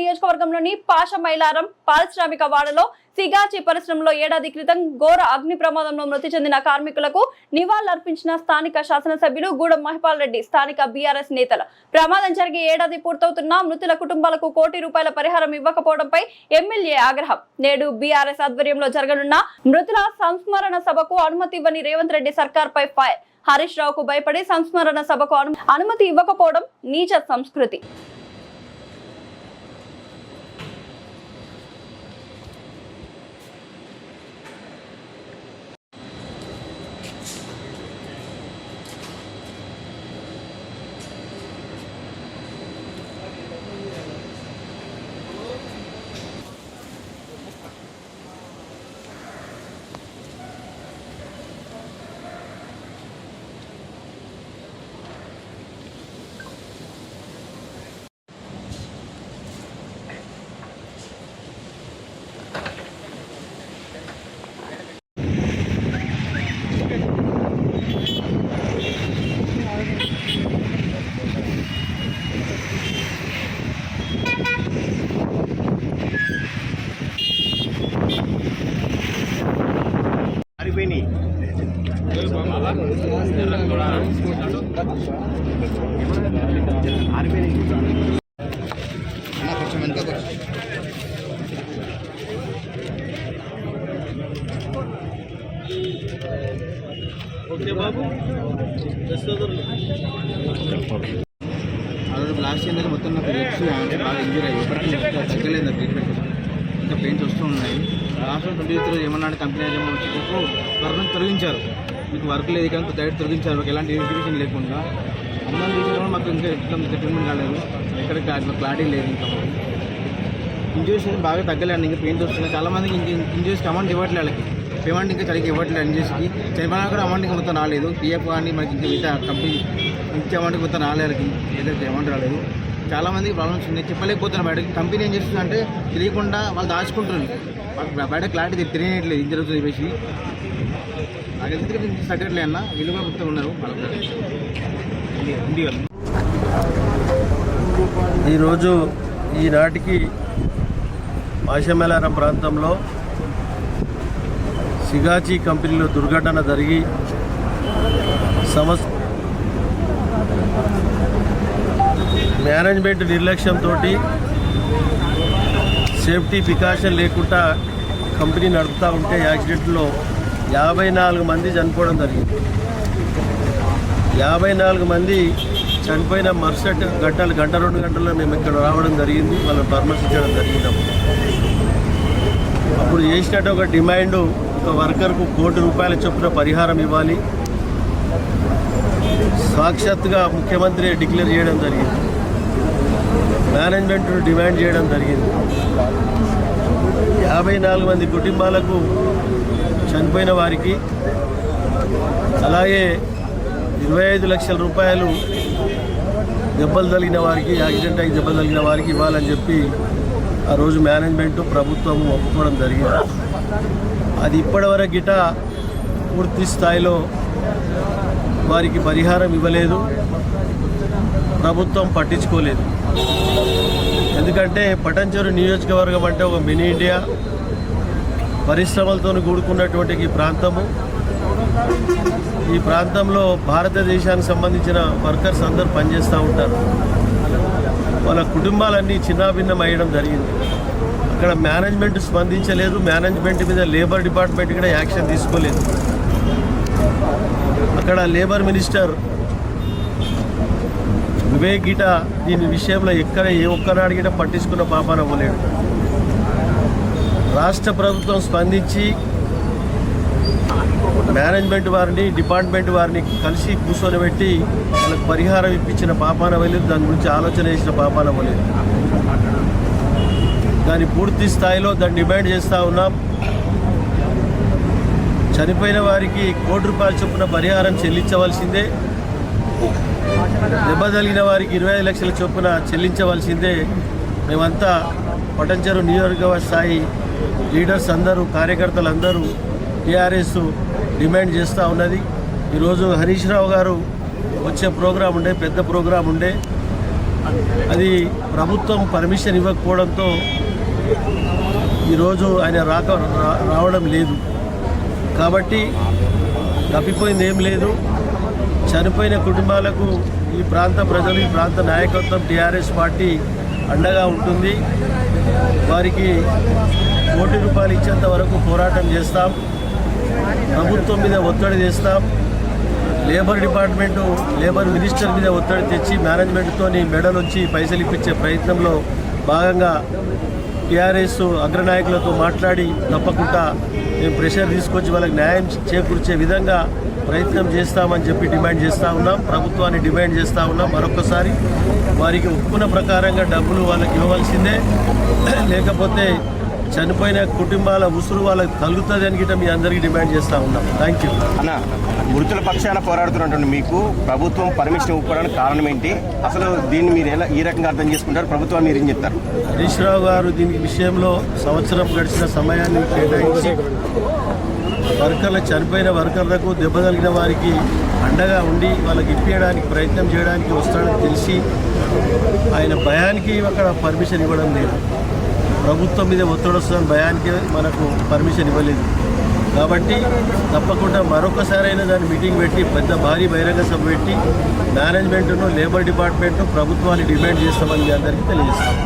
నియోజకవర్గంలోని పాషమైలారం పారిశ్రామిక వాడలో సిగాచి పరిశ్రమలో ఏడాది క్రితం ఘోర అగ్ని ప్రమాదంలో మృతి చెందిన కార్మికులకు నివాళులర్పించిన స్థానిక శాసనసభ్యులు గూడెం మహిపాల్ రెడ్డి, స్థానిక బీఆర్ఎస్ నేతలు. ప్రమాదం జరిగి ఏడాది పూర్తవుతున్న మృతుల కుటుంబాలకు ₹1 కోటి పరిహారం ఇవ్వకపోవడంపై ఎమ్మెల్యే ఆగ్రహం. నేడు బీఆర్ఎస్ ఆధ్వర్యంలో జరగనున్న మృతుల సంస్మరణ సభకు అనుమతి ఇవ్వని రేవంత్ రెడ్డి సర్కార్పై ఫైర్. హరీష్ రావుకు భయపడి సంస్మరణ సభకు అనుమతి ఇవ్వకపోవడం నీచ సంస్కృతి. లాస్ట్ ఇయర్ మొత్తం నాకు బాగా ఇంజూరీ అయ్యి తగ్గలేదు ట్రీట్మెంట్, ఇంకా పెయిన్స్ వస్తూ ఉన్నాయి. లాస్ట్ 23 ఏమన్నా కంపెనీ వర్క్ తొలగించారు, మీకు వర్క్ లేదు కానీ డైరెక్ట్ తొలగించారు, మాకు ఎలాంటి ఇన్ఫర్మేషన్ లేకుండా. అమ్మాయిని చూసిన మాకు ఇంకా ట్రీట్మెంట్ కాలేదు, ఎక్కడ క్లారిటీ లేదు. ఇంకా ఇంజూరీస్ బాగా తగ్గలేదు, ఇంకా పెయిన్స్ వస్తున్నాయి. చాలామందికి ఇంజూరీస్కి అమౌంట్ ఇవ్వట్లేదు, వాళ్ళకి పేమెంట్ ఇంకా సరిగ్గా ఇవ్వట్లేదు. ఇంజూరీస్కి చనిపోయినా కూడా అమౌంట్ ఇంకా మొత్తం రాలేదు. పిఎఫ్ కానీ మనకి ఇంకా మిగతా కంపెనీ ఇచ్చే అమౌంట్ మొత్తం రాలేదు, ఏదైతే అమౌంట్ రాలేదు. చాలామందికి ప్రాబ్లమ్స్ ఉన్నాయి, చెప్పలేకపోతున్నారు. బయటకి కంపెనీ ఏం చేస్తుందంటే తెలియకుండా వాళ్ళు దాచుకుంటున్నారు, వాళ్ళకి బయట క్లారిటీ తెలియట్లేదు ఏం జరుగుతుంది చెప్పేసి. నాకైతే తగ్గట్లే అన్న, వీళ్ళు కూడా మొత్తం ఉన్నారు. ఈరోజు ఈనాటికి పాషమైలారం ప్రాంతంలో సిగాచి కంపెనీలో దుర్ఘటన జరిగి మేనేజ్మెంట్ నిర్లక్ష్యంతో సేఫ్టీ ప్రికాషన్ లేకుండా కంపెనీ నడుపుతూ ఉంటే యాక్సిడెంట్లో 54 మంది చనిపోవడం జరిగింది. 54 మంది చనిపోయిన మరుసటి గంట 2 గంటల్లో మేము ఇక్కడ రావడం జరిగింది, వాళ్ళని పరామర్శించడం జరిగింది. అప్పుడు చేసినట్టు ఒక డిమాండు, ఒక వర్కర్కు ₹1 కోటి చొప్పున పరిహారం ఇవ్వాలి. సాక్షాత్తుగా ముఖ్యమంత్రి డిక్లేర్ చేయడం జరిగింది, మేనేజ్మెంట్ డిమాండ్ చేయడం జరిగింది. 54 మంది కుటుంబాలకు చనిపోయిన వారికి, అలాగే 25 లక్షల రూపాయలు దెబ్బలు తగిలిన వారికి, యాక్సిడెంట్ అయ్యి దెబ్బలు తగిలిన వారికి ఇవ్వాలని చెప్పి ఆ రోజు మేనేజ్మెంట్ ప్రభుత్వం ఒప్పుకోవడం జరిగింది. అది ఇప్పటివరకు గిట పూర్తి స్థాయిలో వారికి పరిహారం ఇవ్వలేదు, ప్రభుత్వం పట్టించుకోలేదు. ఎందుకంటే పటాన్చెరు నియోజకవర్గం అంటే ఒక మినీ ఇండియా, పరిశ్రమలతో కూడుకున్నటువంటి ఈ ప్రాంతము. ఈ ప్రాంతంలో భారతదేశానికి సంబంధించిన వర్కర్స్ అందరూ పనిచేస్తూ ఉంటారు. వాళ్ళ కుటుంబాలన్నీ చిన్నాభిన్నం అయ్యడం జరిగింది. అక్కడ మేనేజ్మెంట్ స్పందించలేదు, మేనేజ్మెంట్ మీద లేబర్ డిపార్ట్మెంట్ కూడా యాక్షన్ తీసుకోలేదు. అక్కడ లేబర్ మినిస్టర్ వివేక్ గిట దీని విషయంలో ఎక్కడ ఏ ఒక్కనాడు గిట పట్టించుకున్న పాపాన పోలేడు. రాష్ట్ర ప్రభుత్వం స్పందించి మేనేజ్మెంట్ వారిని, డిపార్ట్మెంట్ వారిని కలిసి కూర్చొని పెట్టి వాళ్ళకి పరిహారం ఇప్పించిన పాపాన పోలేదు, దాని గురించి ఆలోచన చేసిన పాపాన పోలేదు. దాన్ని పూర్తి స్థాయిలో దాన్ని డిమాండ్ చేస్తూ ఉన్నాం. చనిపోయిన వారికి ₹1 కోటి చొప్పున పరిహారం చెల్లించవలసిందే, దెబ్బ తగిలిన వారికి 25 లక్షల చొప్పున చెల్లించవలసిందే. మేమంతా పటాన్చెరు నియోజకవర్గ స్థాయి లీడర్స్ అందరూ, కార్యకర్తలందరూ టీఆర్ఎస్ డిమాండ్ చేస్తూ ఉన్నది. ఈరోజు హరీష్ రావు గారు వచ్చే ప్రోగ్రాం ఉండే, పెద్ద ప్రోగ్రాం ఉండే, అది ప్రభుత్వం పర్మిషన్ ఇవ్వకపోవడంతో ఈరోజు ఆయన రావడం లేదు. కాబట్టి తప్పిపోయింది ఏం లేదు. చనిపోయిన కుటుంబాలకు ఈ ప్రాంత ప్రజలు, ఈ ప్రాంత నాయకత్వం, టీఆర్ఎస్ పార్టీ అండగా ఉంటుంది. వారికి ₹1,00,00,000 ఇచ్చేంత వరకు పోరాటం చేస్తాం. ప్రభుత్వం మీద ఒత్తిడి చేస్తాం. లేబర్ డిపార్ట్మెంటు, లేబర్ మినిస్టర్ మీద ఒత్తిడి తెచ్చి మేనేజ్మెంట్తో మెడలొచ్చి పైసలు ఇప్పించే ప్రయత్నంలో భాగంగా టీఆర్ఎస్ అగ్రనాయకులతో మాట్లాడి తప్పకుండా మేము ప్రెషర్ తీసుకొచ్చి వాళ్ళకి న్యాయం చేకూర్చే విధంగా ప్రయత్నం చేస్తామని చెప్పి డిమాండ్ చేస్తూ ఉన్నాం. ప్రభుత్వాన్ని డిమాండ్ చేస్తూ ఉన్నాం. మరొకసారి వారికి ఒప్పుకున్న ప్రకారంగా డబ్బులు వాళ్ళకి ఇవ్వవలసిందే, లేకపోతే చనిపోయిన కుటుంబాల ఉసురు వాళ్ళకి కలుగుతుంది అని గిట్ట మీ అందరికీ డిమాండ్ చేస్తూ ఉన్నాం. Thank you. అన్న, మృతుల పక్షాన పోరాడుతున్నటువంటి మీకు ప్రభుత్వం పర్మిషన్ ఇవ్వడానికి కారణం ఏంటి? అసలు దీన్ని మీరు ఎలా ఈ రకంగా అర్థం చేసుకుంటారు? ప్రభుత్వాన్ని మీరు ఏం చెప్తారు? హరీష్ రావు గారు దీని విషయంలో సంవత్సరం గడిచిన సమయాన్ని కేటాయించి చనిపోయిన వర్కర్లకు దెబ్బ తగిలిన వారికి అండగా ఉండి వాళ్ళకి ఇప్పించడానికి ప్రయత్నం చేయడానికి వస్తాడని తెలిసి ఆయన భయానికి అక్కడ పర్మిషన్ ఇవ్వడం లేదు. ప్రభుత్వం మీద ఒత్తిడి వస్తుందని భయానికి మనకు పర్మిషన్ ఇవ్వలేదు. కాబట్టి తప్పకుండా మరొకసారైనా దాన్ని మీటింగ్ పెట్టి పెద్ద భారీ బహిరంగ సభ పెట్టి మేనేజ్మెంట్ను, లేబర్ డిపార్ట్మెంట్ను, ప్రభుత్వాన్ని డిమాండ్ చేస్తామని మీ అందరికీ తెలియజేస్తాం.